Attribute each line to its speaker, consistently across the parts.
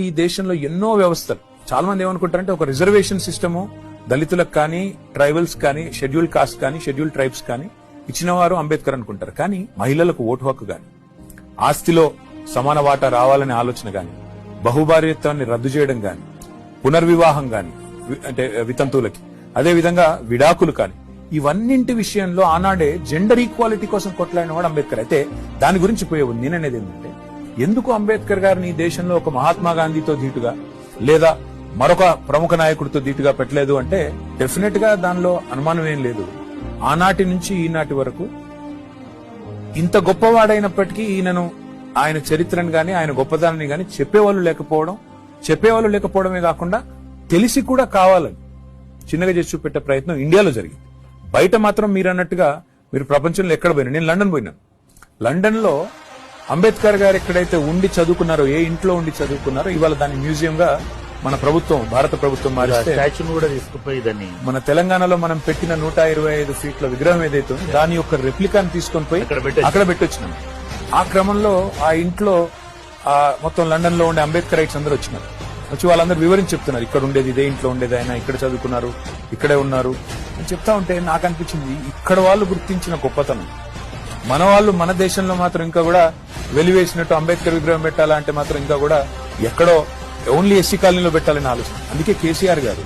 Speaker 1: ఈ దేశంలో ఎన్నో వ్యవస్థలు చాలా మంది ఏమనుకుంటారంటే ఒక రిజర్వేషన్ సిస్టము దళితులకు కానీ ట్రైబల్స్ కానీ షెడ్యూల్ కాస్ట్ కానీ షెడ్యూల్ ట్రైబ్స్ కానీ ఇచ్చినవారు అంబేద్కర్ అనుకుంటారు. కానీ మహిళలకు ఓటు హక్కు గాని, ఆస్తిలో సమాన వాటా రావాలనే ఆలోచన గాని, బహుభార్యత్వాన్ని రద్దు చేయడం గాని, పునర్వివాహం గాని అంటే వితంతువులకి, అదే విధంగా విడాకులు కానీ, ఇవన్నింటి విషయంలో ఆనాడే జెండర్ ఈక్వాలిటీ కోసం కొట్లాడిన వాడు అంబేద్కర్. అయితే దాని గురించి పోయే నేననేది ఏంటంటే, ఎందుకు అంబేద్కర్ గారిని ఈ దేశంలో ఒక మహాత్మా గాంధీతో ధీటుగా లేదా మరొక ప్రముఖ నాయకుడితో ధీటుగా పెట్టలేదు అంటే డెఫినెట్ గా దానిలో అనుమానం ఏం లేదు. ఆనాటి నుంచి ఈనాటి వరకు ఇంత గొప్పవాడైనప్పటికీ ఈయనను, ఆయన చరిత్రను గాని ఆయన గొప్పదాన్ని గాని చెప్పేవాళ్ళు లేకపోవడమే కాకుండా తెలిసి కూడా కావాలని చిన్నగా చేసి చూపెట్టే ప్రయత్నం ఇండియాలో జరిగింది. బయట మాత్రం మీరు అన్నట్టుగా మీరు ప్రపంచంలో ఎక్కడ పోయినా, నేను లండన్ పోయినాను. లండన్ లో అంబేద్కర్ గారు ఎక్కడైతే ఉండి చదువుకున్నారో, ఏ ఇంట్లో ఉండి చదువుకున్నారో, ఇవాళ దాని మ్యూజియం గా మన ప్రభుత్వం, భారత ప్రభుత్వం మారిస్తే
Speaker 2: స్టాచ్యూని కూడా తీసుకుపోయి దాన్ని
Speaker 1: మన తెలంగాణలో మనం పెట్టిన 125 ఫీట్ల విగ్రహం ఏదైతే ఉందో దాని యొక్క రెప్లికాని తీసుకొని పోయి అక్కడ పెట్టొచ్చినాం. ఆ క్రమంలో ఆ ఇంట్లో మొత్తం లండన్ లో ఉండే అంబేద్కర్ రైట్స్ అందరూ వచ్చినారు. వచ్చి వాళ్ళందరూ వివరించి చెప్తున్నారు, ఇక్కడ ఉండేది ఇదే ఇంట్లో ఉండేది, ఆయన ఇక్కడ చదువుకున్నారు, ఇక్కడే ఉన్నారు అని చెప్తా ఉంటే నాకు అనిపించింది, ఇక్కడ వాళ్ళు గుర్తించిన గొప్పతనం మన వాళ్ళు మన దేశంలో మాత్రం ఇంకా కూడా వెలివేసినట్టు అంబేద్కర్ విగ్రహం పెట్టాలా అంటే మాత్రం ఇంకా కూడా ఎక్కడో ఓన్లీ ఎస్సీ కాలనీలో పెట్టాలని ఆలోచన. అందుకే కేసీఆర్ గారు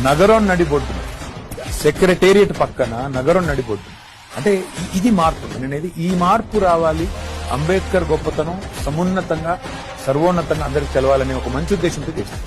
Speaker 1: నగరం నడిబొడ్డు, సెక్రటేరియట్ పక్కన నగరం నడిబొడ్డు అంటే ఇది మార్పు అనేది. ఈ మార్పు రావాలి, అంబేద్కర్ గొప్పతనం సమున్నతంగా సర్వోన్నతంగా అందరికి తెలవాలనే ఒక మంచి ఉద్దేశంతో చేశారు.